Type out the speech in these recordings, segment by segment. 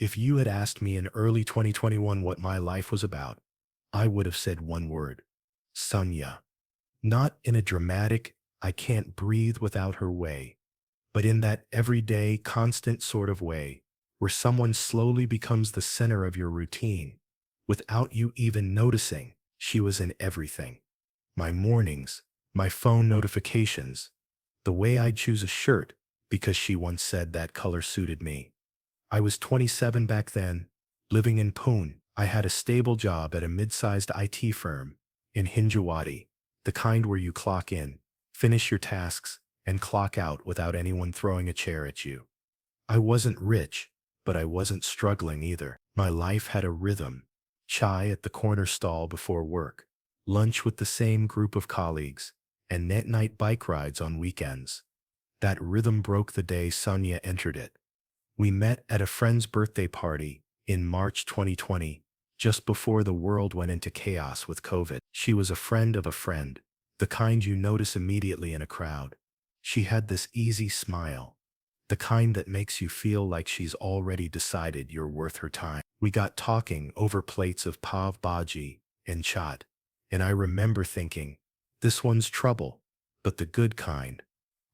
If you had asked me in early 2021 what my life was about, I would have said one word: Sonia. Not in a dramatic, I can't breathe without her way, but in that everyday, constant sort of way, where someone slowly becomes the center of your routine, without you even noticing. She was in everything. My mornings, my phone notifications, the way I'd choose a shirt because she once said that color suited me. I was 27 back then, living in Pune. I had a stable job at a mid-sized IT firm in Hinjawadi, the kind where you clock in, finish your tasks, and clock out without anyone throwing a chair at you. I wasn't rich, but I wasn't struggling either. My life had a rhythm: chai at the corner stall before work, lunch with the same group of colleagues, and night bike rides on weekends. That rhythm broke the day Sonia entered it. We met at a friend's birthday party in March 2020, just before the world went into chaos with COVID. She was a friend of a friend, the kind you notice immediately in a crowd. She had this easy smile, the kind that makes you feel like she's already decided you're worth her time. We got talking over plates of pav bhaji and chaat, and I remember thinking, this one's trouble, but the good kind.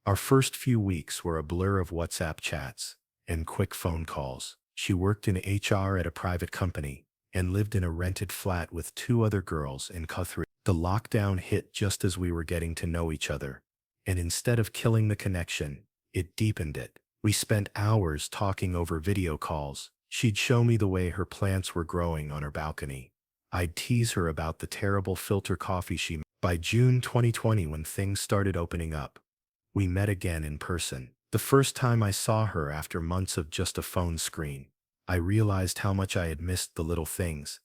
Our first few weeks were a blur of WhatsApp chats and quick phone calls. She worked in HR at a private company and lived in a rented flat with two other girls in Guthrie. The lockdown hit just as we were getting to know each other, and instead of killing the connection, it deepened it. We spent hours talking over video calls. She'd show me the way her plants were growing on her balcony. I'd tease her about the terrible filter coffee she made. By June 2020, when things started opening up, we met again in person. The first time I saw her after months of just a phone screen, I realized how much I had missed the little things.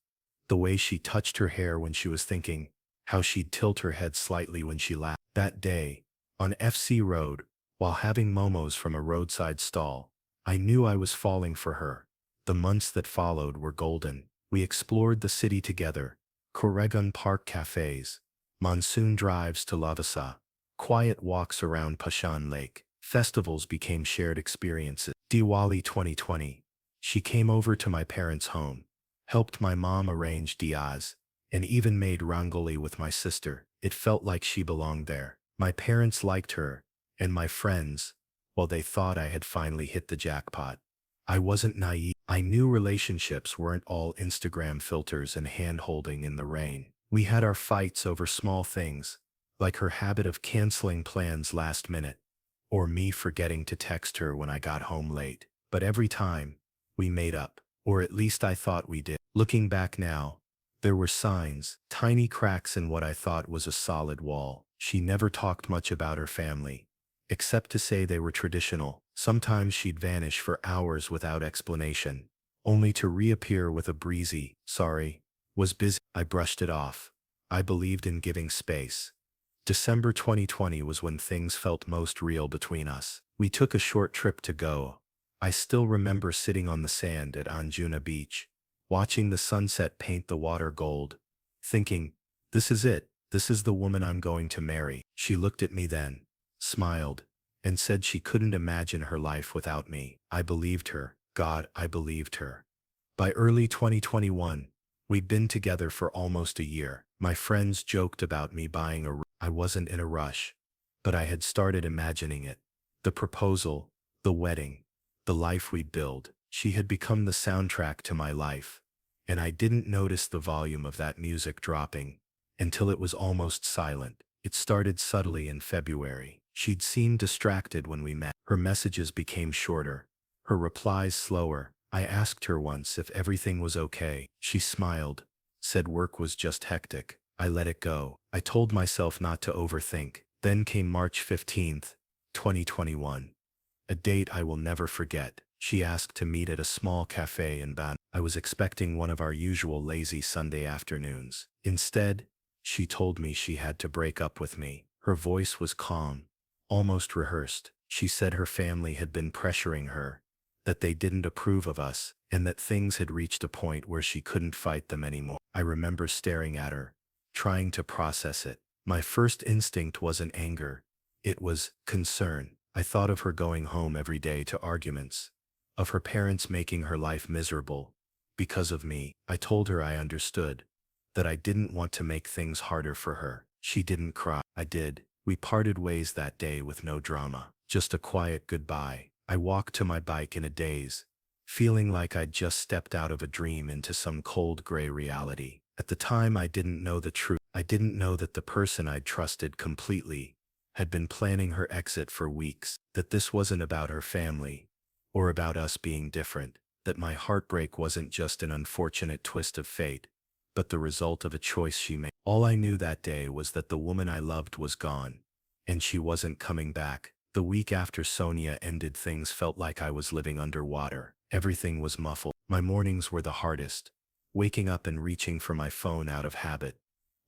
The way she touched her hair when she was thinking, how she'd tilt her head slightly when she laughed. That day, on FC Road, while having momos from a roadside stall, I knew I was falling for her. The months that followed were golden. We explored the city together: Koregan Park cafes, monsoon drives to Lavasa, quiet walks around Pashan Lake. Festivals became shared experiences. Diwali 2020, she came over to my parents' home, helped my mom arrange diyas, and even made rangoli with my sister. It felt like she belonged there. My parents liked her, and my friends, well, they thought I had finally hit the jackpot. I wasn't naive. I knew relationships weren't all Instagram filters and hand-holding in the rain. We had our fights over small things, like her habit of canceling plans last minute, or me forgetting to text her when I got home late. But every time, we made up, or at least I thought we did. Looking back now, there were signs, tiny cracks in what I thought was a solid wall. She never talked much about her family, except to say they were traditional. Sometimes she'd vanish for hours without explanation, only to reappear with a breezy, "Sorry, was busy." I brushed it off. I believed in giving space. December 2020 was when things felt most real between us. We took a short trip to Goa. I still remember sitting on the sand at Anjuna Beach, watching the sunset paint the water gold, thinking, this is it. This is the woman I'm going to marry. She looked at me then, smiled, and said she couldn't imagine her life without me. I believed her. God, I believed her. By early 2021, we'd been together for almost a year. My friends joked about me buying a. I wasn't in a rush, but I had started imagining it. The proposal, the wedding, the life we'd build. She had become the soundtrack to my life, and I didn't notice the volume of that music dropping until it was almost silent. It started subtly in February. She'd seemed distracted when we met. Her messages became shorter, her replies slower. I asked her once if everything was okay. She smiled, said work was just hectic. I let it go. I told myself not to overthink. Then came March 15th, 2021. A date I will never forget. She asked to meet at a small cafe in Ban. I was expecting one of our usual lazy Sunday afternoons. Instead, she told me she had to break up with me. Her voice was calm, almost rehearsed. She said her family had been pressuring her, that they didn't approve of us, and that things had reached a point where she couldn't fight them anymore. I remember staring at her, trying to process it. My first instinct wasn't anger. It was concern. I thought of her going home every day to arguments, of her parents making her life miserable because of me. I told her I understood, that I didn't want to make things harder for her. She didn't cry. I did. We parted ways that day with no drama, just a quiet goodbye. I walked to my bike in a daze, feeling like I'd just stepped out of a dream into some cold gray reality. At the time, I didn't know the truth. I didn't know that the person I'd trusted completely had been planning her exit for weeks, that this wasn't about her family or about us being different, that my heartbreak wasn't just an unfortunate twist of fate, but the result of a choice she made. All I knew that day was that the woman I loved was gone, and she wasn't coming back. The week after Sonia ended, things felt like I was living underwater. Everything was muffled. My mornings were the hardest, waking up and reaching for my phone out of habit,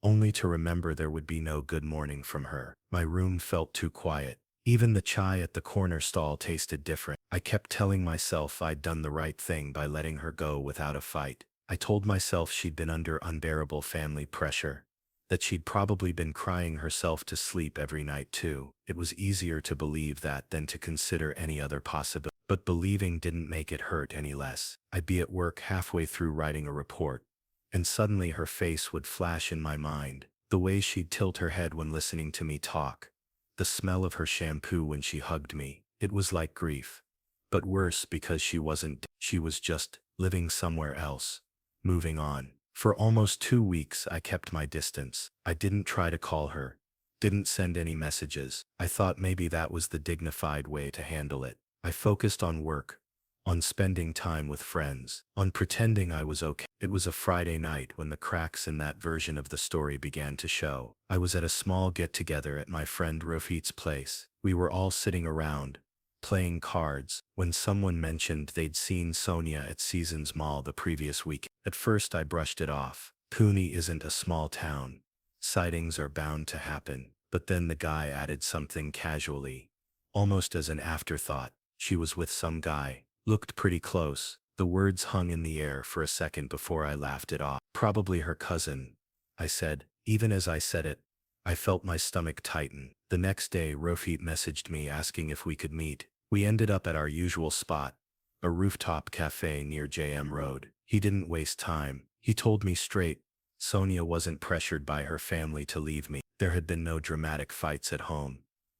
only to remember there would be no good morning from her. My room felt too quiet. Even the chai at the corner stall tasted different. I kept telling myself I'd done the right thing by letting her go without a fight. I told myself she'd been under unbearable family pressure, that she'd probably been crying herself to sleep every night too. It was easier to believe that than to consider any other possibility. But believing didn't make it hurt any less. I'd be at work halfway through writing a report, and suddenly her face would flash in my mind. The way she'd tilt her head when listening to me talk, the smell of her shampoo when she hugged me. It was like grief, but worse because she wasn't. She was just living somewhere else, moving on. For almost 2 weeks, I kept my distance. I didn't try to call her, didn't send any messages. I thought maybe that was the dignified way to handle it. I focused on work, on spending time with friends, on pretending I was okay. It was a Friday night when the cracks in that version of the story began to show. I was at a small get-together at my friend Rafit's place. We were all sitting around, playing cards, when someone mentioned they'd seen Sonia at Seasons Mall the previous week. At first I brushed it off. Pune isn't a small town. Sightings are bound to happen. But then the guy added something casually, almost as an afterthought. She was with some guy. Looked pretty close. The words hung in the air for a second before I laughed it off. Probably her cousin, I said. Even as I said it, I felt my stomach tighten. The next day, Rafit messaged me asking if we could meet. We ended up at our usual spot, a rooftop cafe near JM Road. He didn't waste time. He told me straight, Sonia wasn't pressured by her family to leave me. There had been no dramatic fights at home,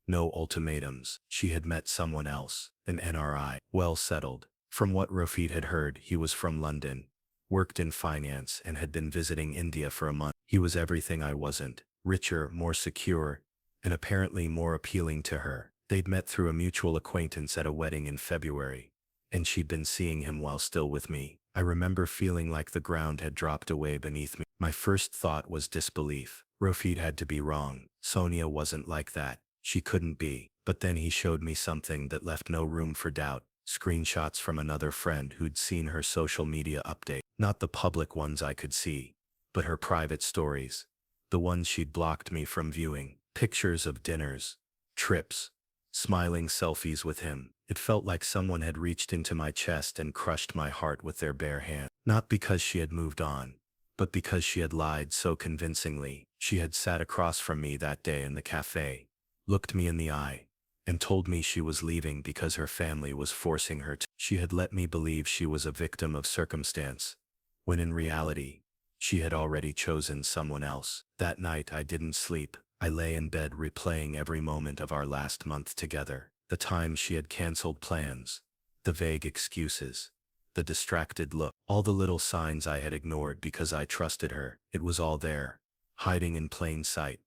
no ultimatums. She had met someone else, an NRI, well settled. From what Rafit had heard, he was from London, worked in finance, and had been visiting India for a month. He was everything I wasn't: richer, more secure, and apparently more appealing to her. They'd met through a mutual acquaintance at a wedding in February, and she'd been seeing him while still with me. I remember feeling like the ground had dropped away beneath me. My first thought was disbelief. Rafit had to be wrong. Sonia wasn't like that. She couldn't be. But then he showed me something that left no room for doubt. Screenshots from another friend who'd seen her social media update. Not the public ones I could see, but her private stories. The ones she'd blocked me from viewing. Pictures of dinners, trips, smiling selfies with him. It felt like someone had reached into my chest and crushed my heart with their bare hand. Not because she had moved on, but because she had lied so convincingly. She had sat across from me that day in the cafe, looked me in the eye, and told me she was leaving because her family was forcing her to. She had let me believe she was a victim of circumstance, when in reality, she had already chosen someone else. That night I didn't sleep. I lay in bed replaying every moment of our last month together. The times she had canceled plans, the vague excuses, the distracted look, all the little signs I had ignored because I trusted her. It was all there, hiding in plain sight.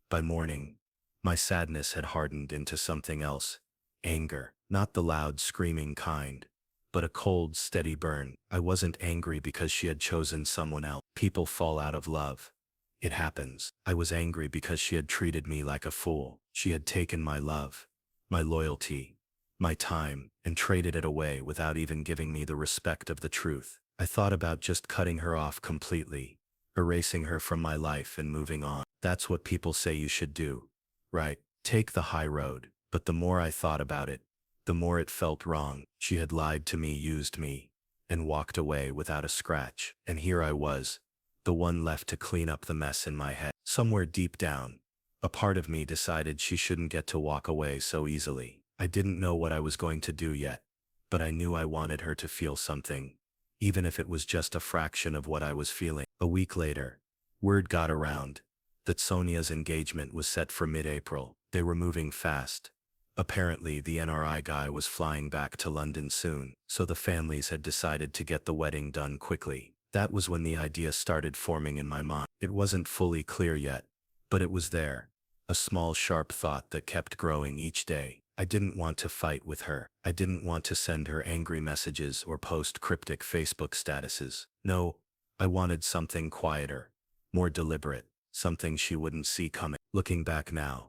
By morning, my sadness had hardened into something else. Anger, not the loud screaming kind, but a cold, steady burn. I wasn't angry because she had chosen someone else. People fall out of love. It happens. I was angry because she had treated me like a fool. She had taken my love, my loyalty, my time, and traded it away without even giving me the respect of the truth. I thought about just cutting her off completely, erasing her from my life and moving on. That's what people say you should do, right? Take the high road. But the more I thought about it, the more it felt wrong. She had lied to me, used me, and walked away without a scratch. And here I was, the one left to clean up the mess in my head. Somewhere deep down, a part of me decided she shouldn't get to walk away so easily. I didn't know what I was going to do yet, but I knew I wanted her to feel something, even if it was just a fraction of what I was feeling. A week later, word got around that Sonia's engagement was set for mid-April. They were moving fast. Apparently, the NRI guy was flying back to London soon, so the families had decided to get the wedding done quickly. That was when the idea started forming in my mind. It wasn't fully clear yet, but it was there. A small sharp thought that kept growing each day. I didn't want to fight with her. I didn't want to send her angry messages or post cryptic Facebook statuses. No, I wanted something quieter, more deliberate, something she wouldn't see coming. Looking back now,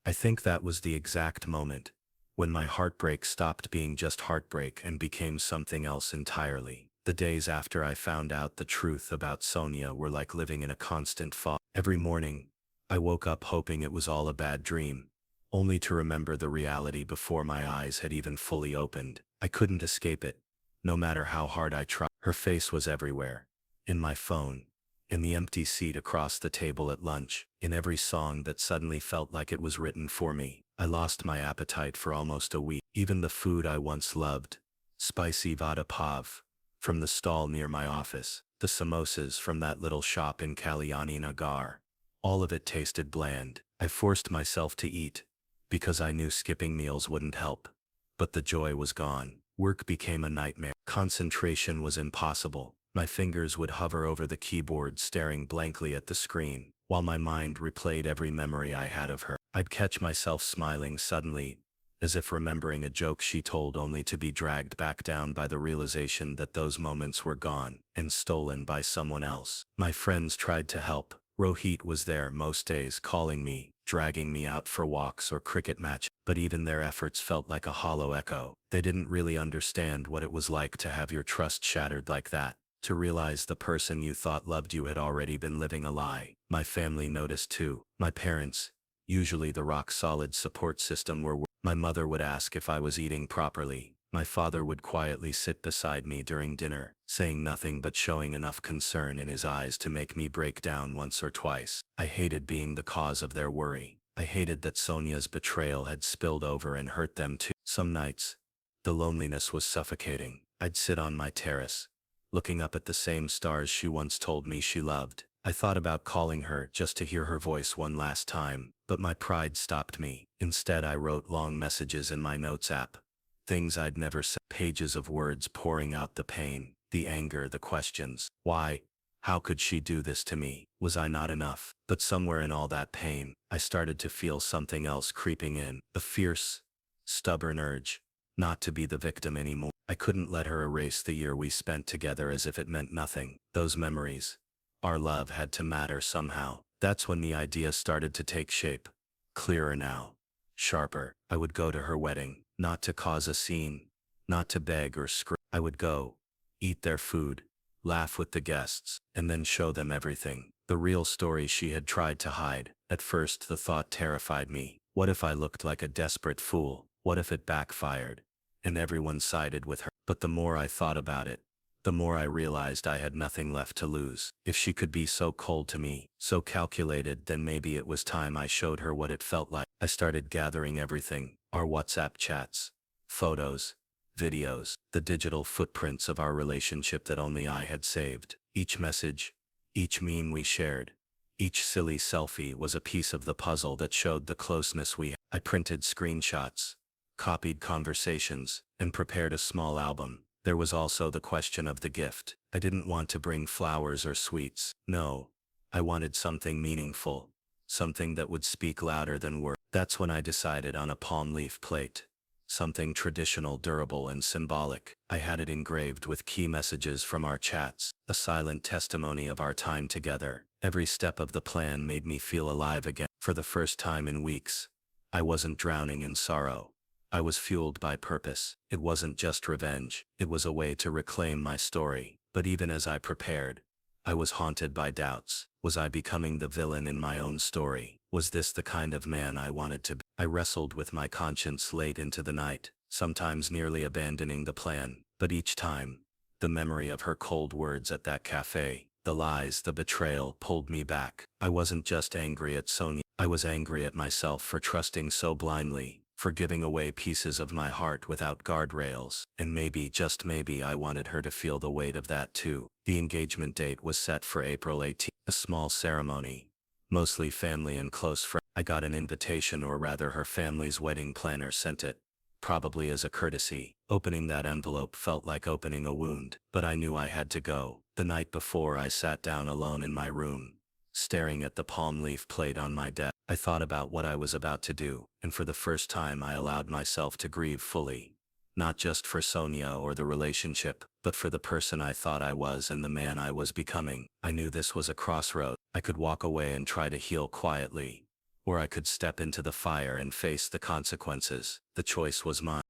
I think that was the exact moment when my heartbreak stopped being just heartbreak and became something else entirely. The days after I found out the truth about Sonia were like living in a constant fog. Every morning, I woke up hoping it was all a bad dream, only to remember the reality before my eyes had even fully opened. I couldn't escape it, no matter how hard I tried. Her face was everywhere. In my phone, in the empty seat across the table at lunch, in every song that suddenly felt like it was written for me. I lost my appetite for almost a week. Even the food I once loved, spicy vada pav from the stall near my office, the samosas from that little shop in Kalyani Nagar, all of it tasted bland. I forced myself to eat, because I knew skipping meals wouldn't help. But the joy was gone. Work became a nightmare. Concentration was impossible. My fingers would hover over the keyboard staring blankly at the screen, while my mind replayed every memory I had of her. I'd catch myself smiling suddenly, as if remembering a joke she told, only to be dragged back down by the realization that those moments were gone and stolen by someone else. My friends tried to help. Rohit was there most days, calling me, dragging me out for walks or cricket matches, but even their efforts felt like a hollow echo. They didn't really understand what it was like to have your trust shattered like that, to realize the person you thought loved you had already been living a lie. My family noticed too. My parents, usually the rock-solid support system, were. My mother would ask if I was eating properly. My father would quietly sit beside me during dinner, saying nothing but showing enough concern in his eyes to make me break down once or twice. I hated being the cause of their worry. I hated that Sonia's betrayal had spilled over and hurt them too. Some nights, the loneliness was suffocating. I'd sit on my terrace, looking up at the same stars she once told me she loved. I thought about calling her just to hear her voice one last time, but my pride stopped me. Instead, I wrote long messages in my notes app. Things I'd never said. Pages of words pouring out the pain, the anger, the questions. Why? How could she do this to me? Was I not enough? But somewhere in all that pain, I started to feel something else creeping in. A fierce, stubborn urge not to be the victim anymore. I couldn't let her erase the year we spent together as if it meant nothing. Those memories, our love, had to matter somehow. That's when the idea started to take shape. Clearer now. Sharper. I would go to her wedding, not to cause a scene, not to beg or scream. I would go, eat their food, laugh with the guests, and then show them everything. The real story she had tried to hide. At first the thought terrified me. What if I looked like a desperate fool? What if it backfired, and everyone sided with her? But the more I thought about it, the more I realized I had nothing left to lose. If she could be so cold to me, so calculated, then maybe it was time I showed her what it felt like. I started gathering everything: our WhatsApp chats, photos, videos, the digital footprints of our relationship that only I had saved. Each message, each meme we shared, each silly selfie was a piece of the puzzle that showed the closeness we had. I printed screenshots, copied conversations, and prepared a small album. There was also the question of the gift. I didn't want to bring flowers or sweets. No, I wanted something meaningful, something that would speak louder than words. That's when I decided on a palm leaf plate. Something traditional, durable, and symbolic. I had it engraved with key messages from our chats, a silent testimony of our time together. Every step of the plan made me feel alive again. For the first time in weeks, I wasn't drowning in sorrow. I was fueled by purpose. It wasn't just revenge. It was a way to reclaim my story. But even as I prepared, I was haunted by doubts. Was I becoming the villain in my own story? Was this the kind of man I wanted to be? I wrestled with my conscience late into the night, sometimes nearly abandoning the plan. But each time, the memory of her cold words at that cafe, the lies, the betrayal, pulled me back. I wasn't just angry at Sonia. I was angry at myself for trusting so blindly, for giving away pieces of my heart without guardrails, and maybe, just maybe, I wanted her to feel the weight of that too. The engagement date was set for April 18th, a small ceremony, mostly family and close friends. I got an invitation, or rather her family's wedding planner sent it, probably as a courtesy. Opening that envelope felt like opening a wound, but I knew I had to go. The night before, I sat down alone in my room, staring at the palm leaf plate on my desk. I thought about what I was about to do, and for the first time I allowed myself to grieve fully. Not just for Sonia or the relationship, but for the person I thought I was and the man I was becoming. I knew this was a crossroad. I could walk away and try to heal quietly, or I could step into the fire and face the consequences. The choice was mine.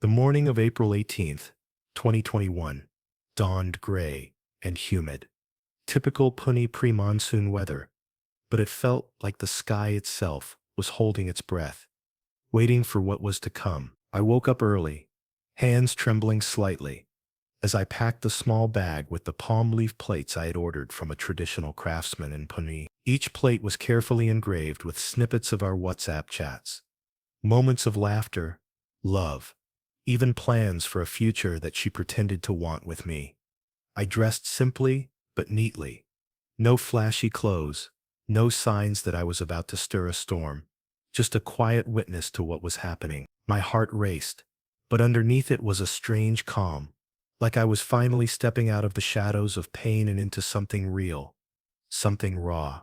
The morning of April 18th, 2021, dawned gray and humid. Typical Pune pre-monsoon weather, but it felt like the sky itself was holding its breath, waiting for what was to come. I woke up early, hands trembling slightly, as I packed the small bag with the palm leaf plates I had ordered from a traditional craftsman in Pune. Each plate was carefully engraved with snippets of our WhatsApp chats, moments of laughter, love, even plans for a future that she pretended to want with me. I dressed simply but neatly. No flashy clothes, no signs that I was about to stir a storm, just a quiet witness to what was happening. My heart raced, but underneath it was a strange calm, like I was finally stepping out of the shadows of pain and into something real, something raw.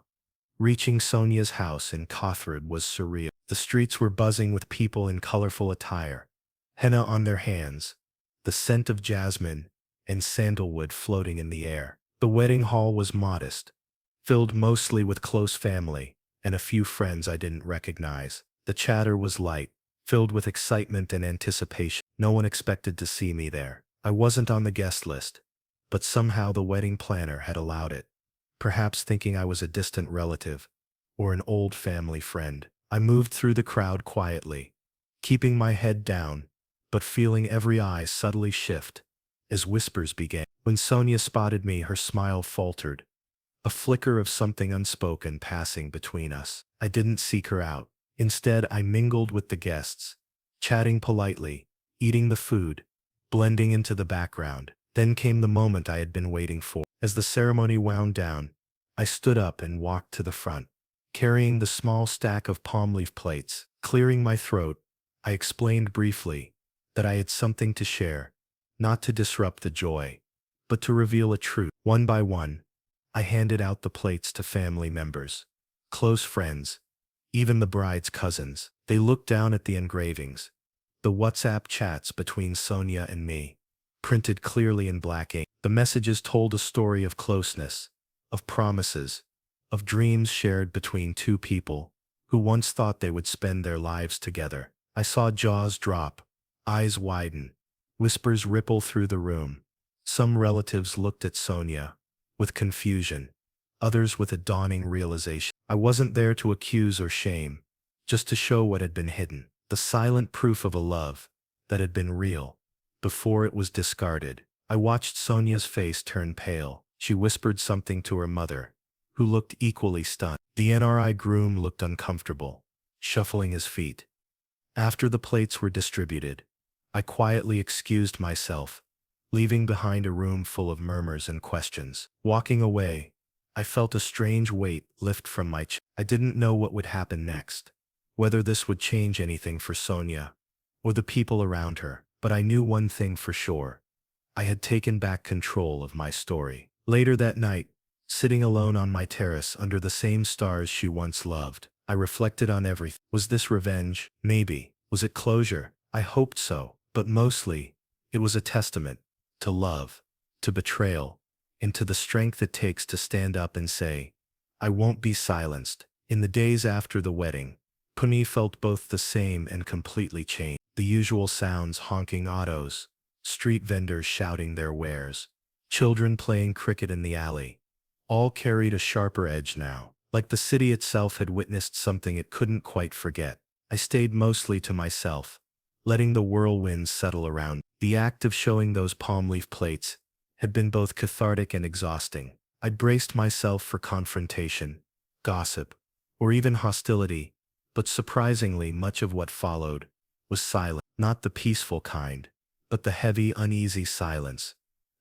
Reaching Sonia's house in Kothrid was surreal. The streets were buzzing with people in colorful attire, henna on their hands, the scent of jasmine and sandalwood floating in the air. The wedding hall was modest, filled mostly with close family and a few friends I didn't recognize. The chatter was light, filled with excitement and anticipation. No one expected to see me there. I wasn't on the guest list, but somehow the wedding planner had allowed it, perhaps thinking I was a distant relative or an old family friend. I moved through the crowd quietly, keeping my head down, but feeling every eye subtly shift as whispers began. When Sonia spotted me, her smile faltered, a flicker of something unspoken passing between us. I didn't seek her out. Instead, I mingled with the guests, chatting politely, eating the food, blending into the background. Then came the moment I had been waiting for. As the ceremony wound down, I stood up and walked to the front, carrying the small stack of palm leaf plates. Clearing my throat, I explained briefly that I had something to share, not to disrupt the joy, but to reveal a truth. One by one, I handed out the plates to family members, close friends, even the bride's cousins. They looked down at the engravings, the WhatsApp chats between Sonia and me, printed clearly in black ink. The messages told a story of closeness, of promises, of dreams shared between two people who once thought they would spend their lives together. I saw jaws drop, eyes widen, whispers ripple through the room. Some relatives looked at Sonia with confusion, others with a dawning realization. I wasn't there to accuse or shame, just to show what had been hidden, the silent proof of a love that had been real before it was discarded. I watched Sonia's face turn pale. She whispered something to her mother, who looked equally stunned. The NRI groom looked uncomfortable, shuffling his feet. After the plates were distributed, I quietly excused myself, leaving behind a room full of murmurs and questions. Walking away, I felt a strange weight lift from my chest. I didn't know what would happen next, whether this would change anything for Sonia or the people around her, but I knew one thing for sure. I had taken back control of my story. Later that night, sitting alone on my terrace under the same stars she once loved, I reflected on everything. Was this revenge? Maybe. Was it closure? I hoped so. But mostly, it was a testament to love, to betrayal, and to the strength it takes to stand up and say, I won't be silenced. In the days after the wedding, Pune felt both the same and completely changed. The usual sounds, honking autos, street vendors shouting their wares, children playing cricket in the alley, all carried a sharper edge now, like the city itself had witnessed something it couldn't quite forget. I stayed mostly to myself, letting the whirlwinds settle around. The act of showing those palm leaf plates had been both cathartic and exhausting. I braced myself for confrontation, gossip, or even hostility, But surprisingly, much of what followed was silent, not the peaceful kind, but the heavy, uneasy silence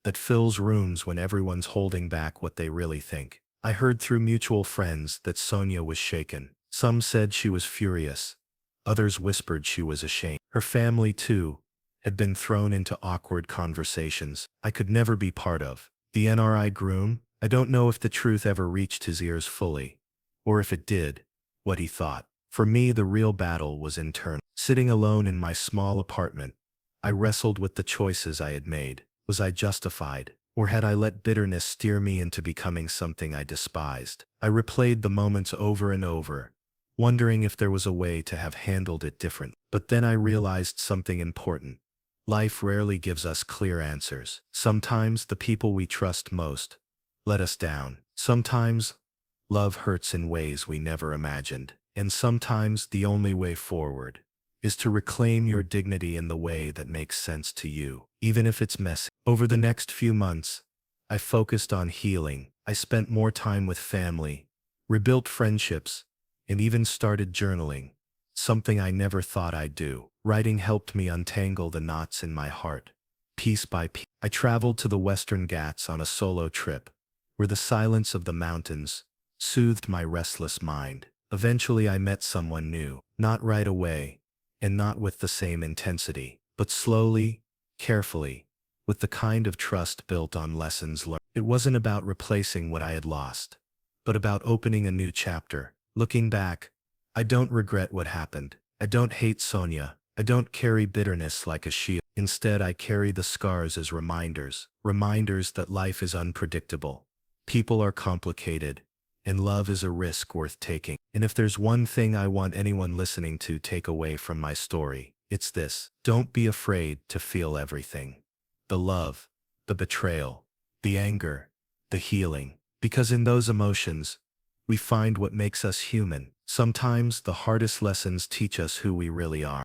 that fills rooms when everyone's holding back what they really think. I heard through mutual friends that Sonia was shaken. Some said she was furious. Others whispered she was ashamed. Her family, too, had been thrown into awkward conversations I could never be part of. The NRI groom, I don't know if the truth ever reached his ears fully, or if it did, what he thought. For me, the real battle was internal. Sitting alone in my small apartment, I wrestled with the choices I had made. Was I justified, or had I let bitterness steer me into becoming something I despised? I replayed the moments over and over, wondering if there was a way to have handled it different. But then I realized something important. Life rarely gives us clear answers. Sometimes the people we trust most let us down. Sometimes love hurts in ways we never imagined. And sometimes the only way forward is to reclaim your dignity in the way that makes sense to you, even if it's messy. Over the next few months, I focused on healing. I spent more time with family, rebuilt friendships, and even started journaling, something I never thought I'd do. Writing helped me untangle the knots in my heart, piece by piece. I traveled to the Western Ghats on a solo trip, where the silence of the mountains soothed my restless mind. Eventually I met someone new, not right away, and not with the same intensity, but slowly, carefully, with the kind of trust built on lessons learned. It wasn't about replacing what I had lost, but about opening a new chapter. Looking back, I don't regret what happened. I don't hate Sonia. I don't carry bitterness like a shield. Instead, I carry the scars as reminders that life is unpredictable, people are complicated, and love is a risk worth taking. And if there's one thing I want anyone listening to take away from my story, it's this: don't be afraid to feel everything. The love, the betrayal, the anger, the healing. Because in those emotions, we find what makes us human. Sometimes the hardest lessons teach us who we really are.